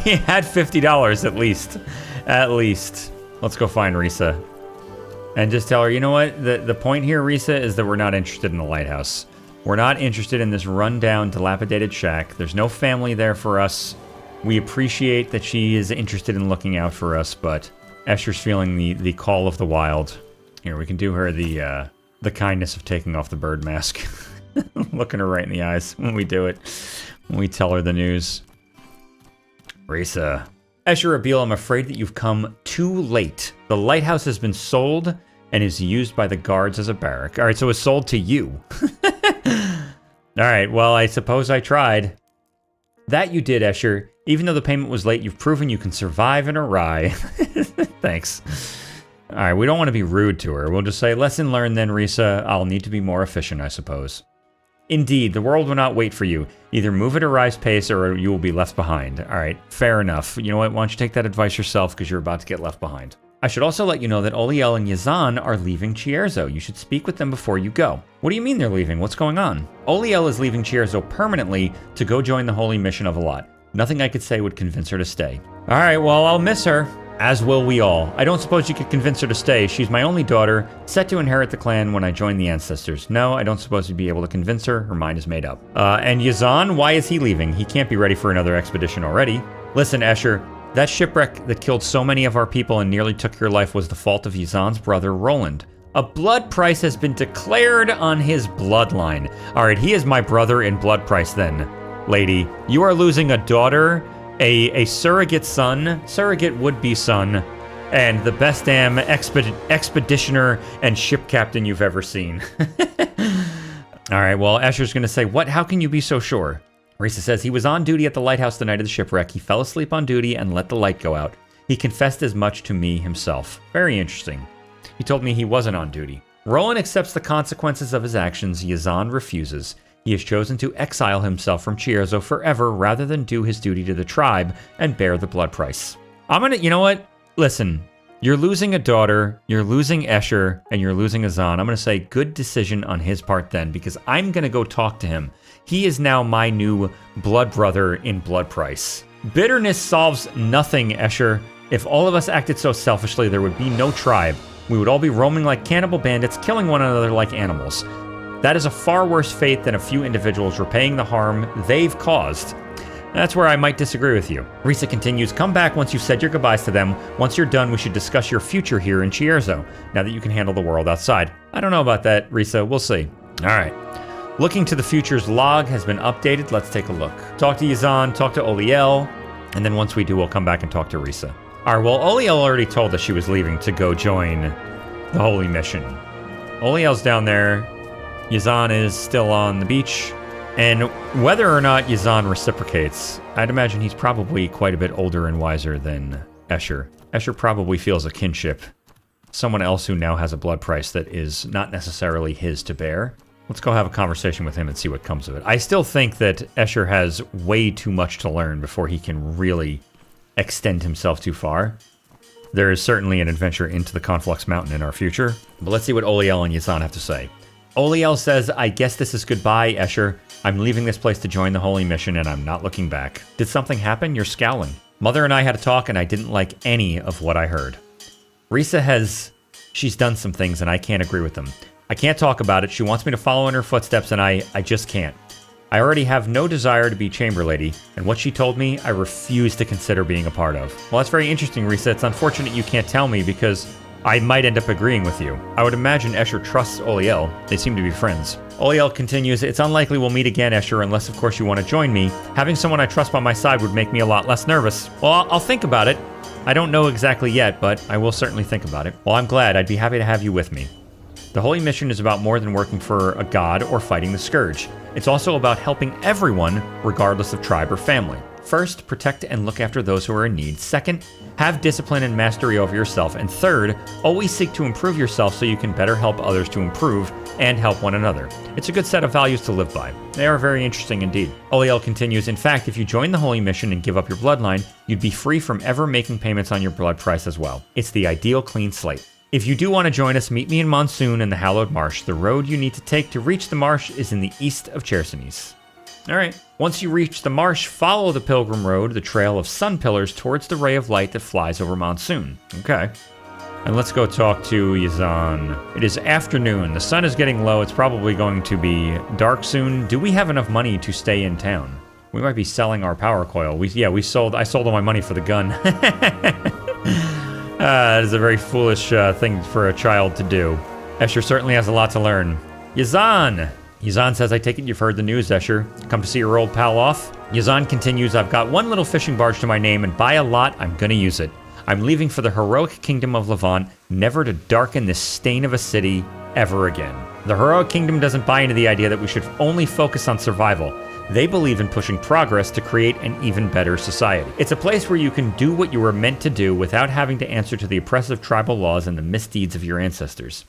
We had $50 at least. At least. Let's go find Rissa. And just tell her, you know what? The point here, Rissa, is that we're not interested in the lighthouse. We're not interested in this rundown, dilapidated shack. There's no family there for us. We appreciate that she is interested in looking out for us, but Escher's feeling the call of the wild. Here, we can do her the kindness of taking off the bird mask. Looking her right in the eyes when we do it. When we tell her the news. Rissa. Esher Abil, I'm afraid that you've come too late. The lighthouse has been sold and is used by the guards as a barrack. All right, so it's sold to you. All right, well, I suppose I tried. That you did, Esher. Even though the payment was late, you've proven you can survive in Aurai. Thanks. All right, we don't want to be rude to her. We'll just say, lesson learned then, Rissa. I'll need to be more efficient, I suppose. Indeed, the world will not wait for you. Either move at Aurai's pace or you will be left behind. All right, fair enough. You know what? Why don't you take that advice yourself because you're about to get left behind. I should also let you know that Oliel and Yazan are leaving Chierzo. You should speak with them before you go. What do you mean they're leaving? What's going on? Oliel is leaving Chierzo permanently to go join the holy mission of Alat. Nothing I could say would convince her to stay. All right, well, I'll miss her. As will we all. I don't suppose you could convince her to stay. She's my only daughter, set to inherit the clan when I join the ancestors. No, I don't suppose you'd be able to convince her. Her mind is made up. And Yazan, why is he leaving? He can't be ready for another expedition already. Listen, Esher, that shipwreck that killed so many of our people and nearly took your life was the fault of Yazan's brother, Roland. A blood price has been declared on his bloodline. All right, he is my brother in blood price then, lady. You are losing a daughter, a surrogate son, surrogate would-be son, and the best damn expeditioner and ship captain you've ever seen. All right, well, Escher's going to say, what? How can you be so sure? Rissa says, he was on duty at the lighthouse the night of the shipwreck. He fell asleep on duty and let the light go out. He confessed as much to me himself. Very interesting. He told me he wasn't on duty. Roland accepts the consequences of his actions. Yazan refuses. He has chosen to exile himself from Chierzo forever rather than do his duty to the tribe and bear the blood price. You know what? Listen, you're losing a daughter, you're losing Esher, and you're losing Yazan. I'm going to say good decision on his part then, because I'm going to go talk to him. He is now my new blood brother in blood price. Bitterness solves nothing, Esher. If all of us acted so selfishly, there would be no tribe. We would all be roaming like cannibal bandits, killing one another like animals. That is a far worse fate than a few individuals repaying the harm they've caused. That's where I might disagree with you. Rissa continues, come back once you've said your goodbyes to them. Once you're done, we should discuss your future here in Chierzo, now that you can handle the world outside. I don't know about that, Rissa. We'll see. All right. Looking to the future's log has been updated. Let's take a look. Talk to Yazan, talk to Oliel, and then once we do, we'll come back and talk to Rissa. All right, well, Oliel already told us she was leaving to go join the holy mission. Oliel's down there. Yazan is still on the beach. And whether or not Yazan reciprocates, I'd imagine he's probably quite a bit older and wiser than Esher. Esher probably feels a kinship. Someone else who now has a blood price that is not necessarily his to bear. Let's go have a conversation with him and see what comes of it. I still think that Esher has way too much to learn before he can really extend himself too far. There is certainly an adventure into the Conflux Mountain in our future. But let's see what Oliel and Yazan have to say. Oliel says, I guess this is goodbye, Esher. I'm leaving this place to join the holy mission and I'm not looking back. Did something happen? You're scowling. Mother and I had a talk and I didn't like any of what I heard. Rissa she's done some things and I can't agree with them. I can't talk about it. She wants me to follow in her footsteps and I just can't. I already have no desire to be chamber lady, and what she told me, I refuse to consider being a part of. Well, that's very interesting, Rissa. It's unfortunate you can't tell me because I might end up agreeing with you. I would imagine Esher trusts Oliel. They seem to be friends. Oliel continues, it's unlikely we'll meet again, Esher, unless of course you want to join me. Having someone I trust by my side would make me a lot less nervous. Well, I'll think about it. I don't know exactly yet, but I will certainly think about it. Well, I'm glad. I'd be happy to have you with me. The Holy Mission is about more than working for a god or fighting the Scourge. It's also about helping everyone, regardless of tribe or family. First, protect and look after those who are in need. Second, have discipline and mastery over yourself. And third, always seek to improve yourself so you can better help others to improve and help one another. It's a good set of values to live by. They are very interesting indeed. Oliel continues, in fact, if you join the Holy Mission and give up your bloodline, you'd be free from ever making payments on your blood price as well. It's the ideal clean slate. If you do want to join us, meet me in Monsoon in the Hallowed Marsh. The road you need to take to reach the marsh is in the east of Chersonese. All right. Once you reach the marsh, follow the Pilgrim Road, the trail of sun pillars, towards the ray of light that flies over Monsoon. Okay. And let's go talk to Yazan. It is afternoon. The sun is getting low. It's probably going to be dark soon. Do we have enough money to stay in town? We might be selling our power coil. I sold all my money for the gun. That is a very foolish thing for a child to do. Esher certainly has a lot to learn. Yazan! Yazan says, I take it you've heard the news, Esher. Come to see your old pal off? Yazan continues, I've got one little fishing barge to my name, and by a lot, I'm gonna use it. I'm leaving for the heroic kingdom of Levant, never to darken this stain of a city ever again. The heroic kingdom doesn't buy into the idea that we should only focus on survival. They believe in pushing progress to create an even better society. It's a place where you can do what you were meant to do without having to answer to the oppressive tribal laws and the misdeeds of your ancestors.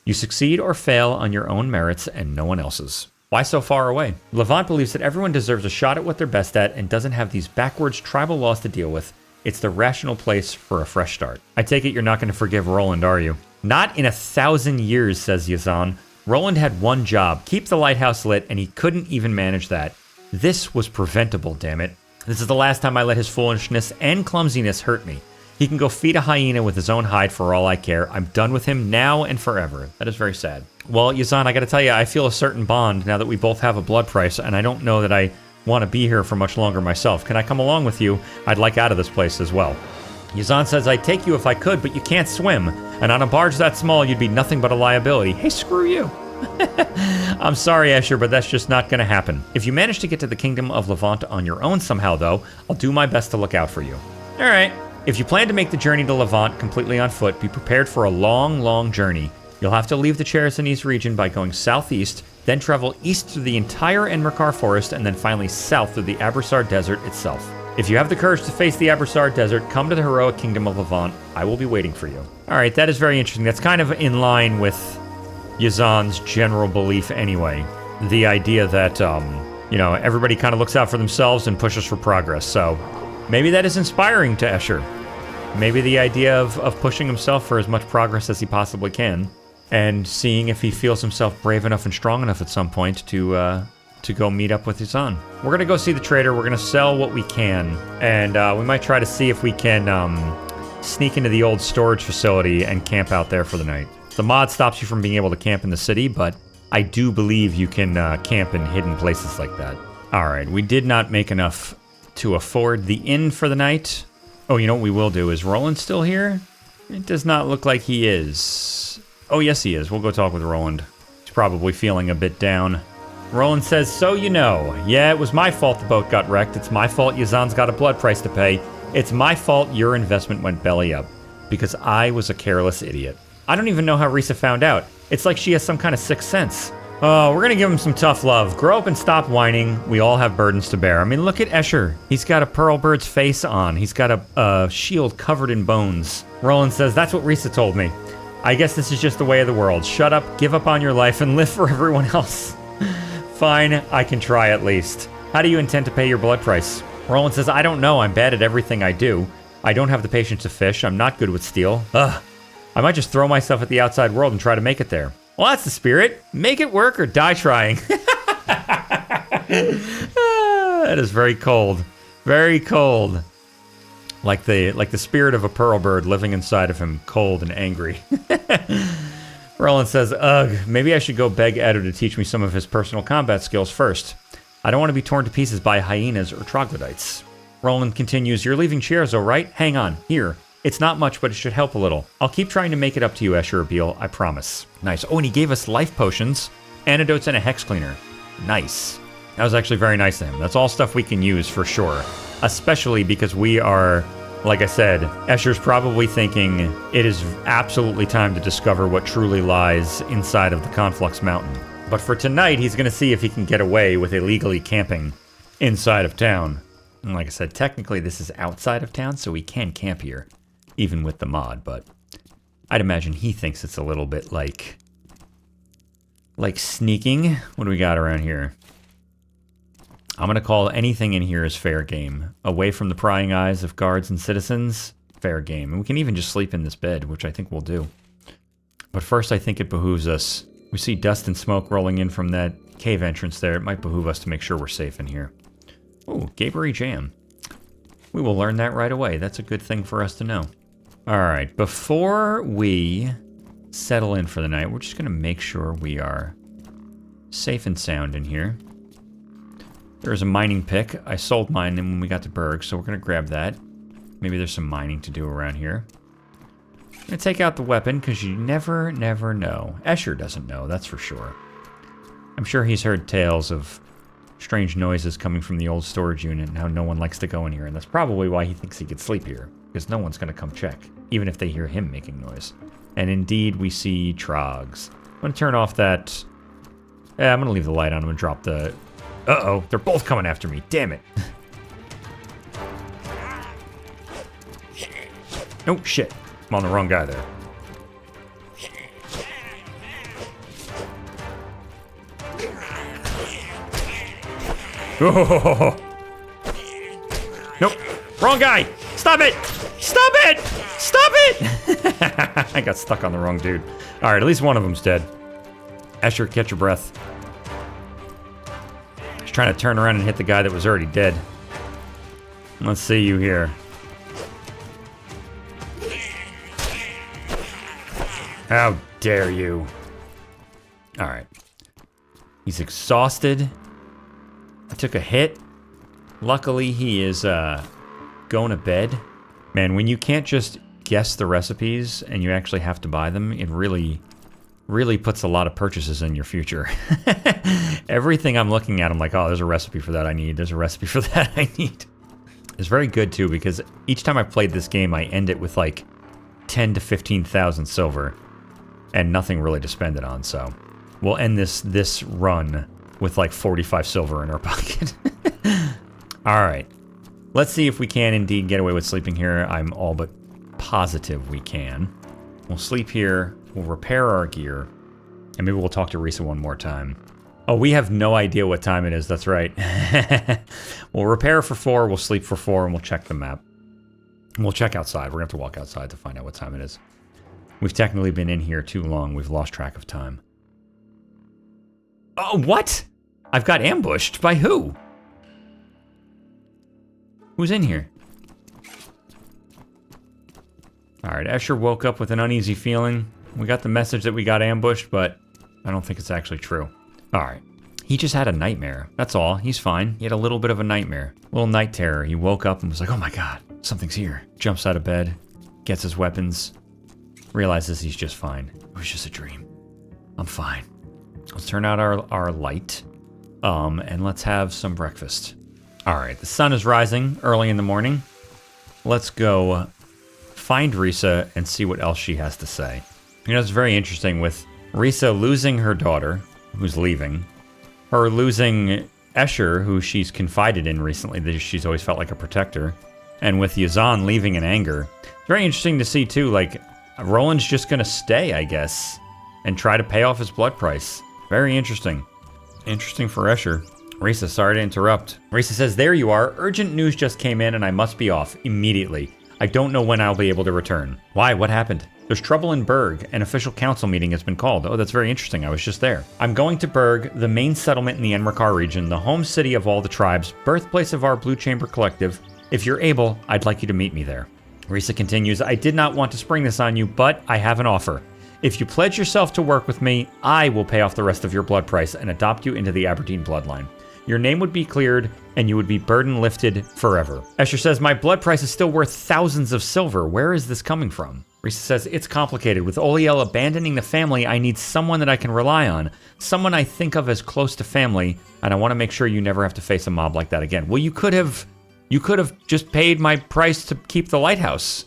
You succeed or fail on your own merits and no one else's. Why so far away? Levant believes that everyone deserves a shot at what they're best at and doesn't have these backwards tribal laws to deal with. It's the rational place for a fresh start. I take it you're not going to forgive Roland, are you? Not in 1,000 years, says Yazan. Roland had one job, keep the lighthouse lit, and he couldn't even manage that. This was preventable, damn it. This is the last time I let his foolishness and clumsiness hurt me. He can go feed a hyena with his own hide for all I care. I'm done with him now and forever. That is very sad. Well, Yazan, I gotta tell you, I feel a certain bond now that we both have a blood price, and I don't know that I want to be here for much longer myself. Can I come along with you? I'd like out of this place as well. Yazan says, I'd take you if I could, but you can't swim. And on a barge that small, you'd be nothing but a liability. Hey, screw you. I'm sorry, Esher, but that's just not going to happen. If you manage to get to the Kingdom of Levant on your own somehow, though, I'll do my best to look out for you. All right. If you plan to make the journey to Levant completely on foot, be prepared for a long, long journey. You'll have to leave the Chersonese region by going southeast, then travel east through the entire Enmerkar forest, and then finally south through the Abrasar Desert itself. If you have the courage to face the Abrasar Desert, come to the heroic Kingdom of Levant. I will be waiting for you. All right, that is very interesting. That's kind of in line with Yazan's general belief anyway. The idea that, everybody kind of looks out for themselves and pushes for progress. So maybe that is inspiring to Esher. Maybe the idea of pushing himself for as much progress as he possibly can and seeing if he feels himself brave enough and strong enough at some point to go meet up with Yazan. We're going to go see the trader. We're going to sell what we can. And we might try to see if we can sneak into the old storage facility and camp out there for the night. The mod stops you from being able to camp in the city, but I do believe you can camp in hidden places like that. All right, we did not make enough to afford the inn for the night. Oh, you know what we will do? Is Roland still here? It does not look like he is. Oh, yes, he is. We'll go talk with Roland. He's probably feeling a bit down. Roland says, so you know. Yeah, it was my fault the boat got wrecked. It's my fault Yazan's got a blood price to pay. It's my fault your investment went belly up. Because I was a careless idiot. I don't even know how Rissa found out. It's like she has some kind of sixth sense. Oh, we're gonna give him some tough love. Grow up and stop whining. We all have burdens to bear. I mean, look at Esher. He's got a pearl bird's face on. He's got a shield covered in bones. Roland says, that's what Rissa told me. I guess this is just the way of the world. Shut up, give up on your life, and live for everyone else. Fine, I can try at least. How do you intend to pay your blood price? Roland says, I don't know. I'm bad at everything I do. I don't have the patience to fish. I'm not good with steel. Ugh. I might just throw myself at the outside world and try to make it there. Well, that's the spirit. Make it work or die trying. That is very cold. Very cold. Like the spirit of a pearl bird living inside of him, cold and angry. Roland says, ugh, maybe I should go beg Edo to teach me some of his personal combat skills first. I don't want to be torn to pieces by hyenas or troglodytes. Roland continues, you're leaving Cherzo, right? Hang on, here. It's not much, but it should help a little. I'll keep trying to make it up to you, Esher Abil, I promise. Nice. Oh, and he gave us life potions, antidotes, and a hex cleaner. Nice. That was actually very nice of him. That's all stuff we can use for sure. Especially because we are, like I said, Esher's probably thinking it is absolutely time to discover what truly lies inside of the Conflux Mountain. But for tonight, he's going to see if he can get away with illegally camping inside of town. And like I said, technically this is outside of town, so we can camp here, even with the mod, but I'd imagine he thinks it's a little bit like sneaking. What do we got around here? I'm going to call anything in here as fair game. Away from the prying eyes of guards and citizens, fair game. And we can even just sleep in this bed, which I think we'll do. But first, I think it behooves us. We see dust and smoke rolling in from that cave entrance there. It might behoove us to make sure we're safe in here. Oh, Gabery Jam. We will learn that right away. That's a good thing for us to know. All right, before we settle in for the night, we're just going to make sure we are safe and sound in here. There's a mining pick. I sold mine when we got to Berg, so we're going to grab that. Maybe there's some mining to do around here. I'm going to take out the weapon, because you never know. Esher doesn't know, that's for sure. I'm sure he's heard tales of strange noises coming from the old storage unit and how no one likes to go in here, and that's probably why he thinks he could sleep here, because no one's going to come check, even if they hear him making noise. And indeed, we see Trogs. I'm going to turn off that... Yeah, I'm going to leave the light on. I'm going to drop the... Uh-oh, they're both coming after me. Damn it. Oh, shit. I'm on the wrong guy there. Oh. Nope. Wrong guy. Stop it. Stop it. Stop it. I got stuck on the wrong dude. All right, at least one of them's dead. Esher, catch your breath. He's trying to turn around and hit the guy that was already dead. Let's see you here. How dare you? All right. He's exhausted. I took a hit. Luckily, he is going to bed. Man, when you can't just guess the recipes and you actually have to buy them, it really puts a lot of purchases in your future. Everything I'm looking at, I'm like, oh, there's a recipe for that I need. There's a recipe for that I need. It's very good, too, because each time I've played this game, I end it with, like, 10 to 15,000 silver and nothing really to spend it on, so we'll end this run with, like, 45 silver in our pocket. All right. Let's see if we can indeed get away with sleeping here. I'm all but positive we can. We'll sleep here. We'll repair our gear. And maybe we'll talk to Rissa one more time. Oh, we have no idea what time it is. That's right. We'll repair for 4. We'll sleep for 4. And we'll check the map. And we'll check outside. We're going to have to walk outside to find out what time it is. We've technically been in here too long. We've lost track of time. Oh, what? I've got ambushed. By who? Who's in here? All right, Esher woke up with an uneasy feeling. We got the message that we got ambushed, but I don't think it's actually true. All right. He just had a nightmare. That's all. He's fine. He had a little bit of a nightmare. A little night terror. He woke up and was like, oh my god, something's here. Jumps out of bed, gets his weapons, realizes he's just fine. It was just a dream. I'm fine. Let's turn out our light, and let's have some breakfast. All right, the sun is rising early in the morning. Let's go find Rissa and see what else she has to say. You know, it's very interesting with Rissa losing her daughter, who's leaving, her losing Esher, who she's confided in recently, that she's always felt like a protector, and with Yazan leaving in anger. It's very interesting to see, too, like, Roland's just gonna stay, I guess, and try to pay off his blood price. Very interesting. Interesting for Esher. Rissa, sorry to interrupt. Rissa says, there you are. Urgent news just came in and I must be off immediately. I don't know when I'll be able to return. Why? What happened? There's trouble in Berg. An official council meeting has been called. Oh, that's very interesting. I was just there. I'm going to Berg, the main settlement in the Enmerkar region, the home city of all the tribes, birthplace of our Blue Chamber Collective. If you're able, I'd like you to meet me there. Rissa continues, I did not want to spring this on you, but I have an offer. If you pledge yourself to work with me, I will pay off the rest of your blood price and adopt you into the Aberdeen bloodline. Your name would be cleared, and you would be burden lifted forever. Esher says, my blood price is still worth thousands of silver. Where is this coming from? Rissa says, it's complicated. With Oliel abandoning the family, I need someone that I can rely on. Someone I think of as close to family, and I want to make sure you never have to face a mob like that again. Well, you could have just paid my price to keep the lighthouse,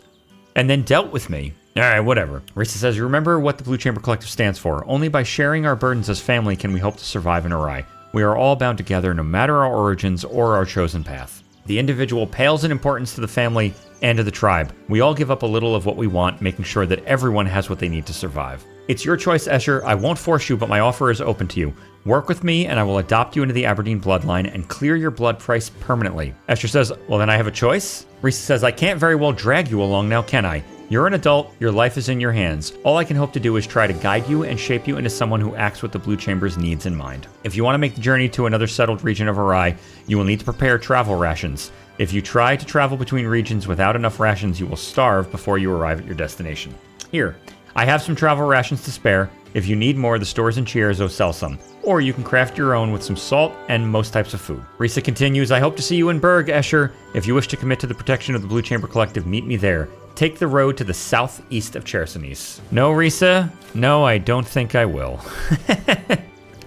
and then dealt with me. All right, whatever. Rissa says, remember what the Blue Chamber Collective stands for. Only by sharing our burdens as family can we hope to survive in Aurai. We are all bound together no matter our origins or our chosen path. The individual pales in importance to the family and to the tribe. We all give up a little of what we want, making sure that everyone has what they need to survive. It's your choice, Esher. I won't force you, but my offer is open to you. Work with me, and I will adopt you into the Aberdeen bloodline and clear your blood price permanently. Esher says, well, then I have a choice? Rissa says, I can't very well drag you along now, can I? You're an adult, your life is in your hands. All I can hope to do is try to guide you and shape you into someone who acts with the Blue Chamber's needs in mind. If you want to make the journey to another settled region of Aurai, you will need to prepare travel rations. If you try to travel between regions without enough rations, you will starve before you arrive at your destination. Here, I have some travel rations to spare. If you need more, the stores in Chierzo sell some. Or you can craft your own with some salt and most types of food. Rissa continues, I hope to see you in Berg, Esher. If you wish to commit to the protection of the Blue Chamber Collective, meet me there. Take the road to the southeast of Chersonis. No, Rissa? No, I don't think I will.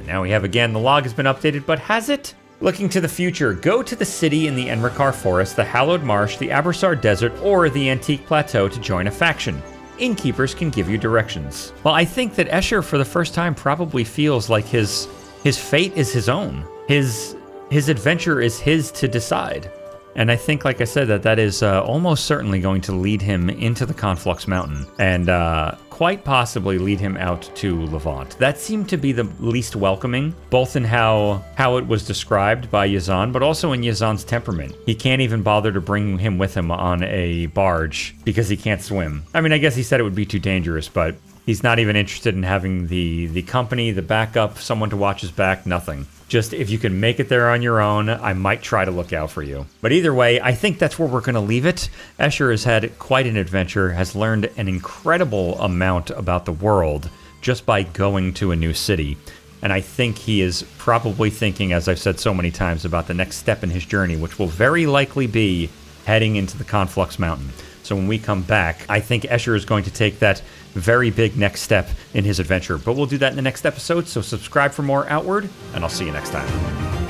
Now we have again, the log has been updated, but has it? Looking to the future, go to the city in the Enrikar Forest, the Hallowed Marsh, the Abersar Desert, or the Antique Plateau to join a faction. Innkeepers can give you directions. Well, I think that Esher, for the first time, probably feels like his fate is his own. His adventure is his to decide. And I think, like I said, that is almost certainly going to lead him into the Conflux Mountain and quite possibly lead him out to Levant. That seemed to be the least welcoming, both in how it was described by Yazan, but also in Yazan's temperament. He can't even bother to bring him with him on a barge because he can't swim. I mean, I guess he said it would be too dangerous, but he's not even interested in having the company, the backup, someone to watch his back, nothing. Just if you can make it there on your own, I might try to look out for you. But either way, I think that's where we're going to leave it. Esher has had quite an adventure, has learned an incredible amount about the world just by going to a new city. And I think he is probably thinking, as I've said so many times, about the next step in his journey, which will very likely be heading into the Conflux Mountain. So when we come back, I think Esher is going to take that very big next step in his adventure. But we'll do that in the next episode, so subscribe for more Outward, and I'll see you next time.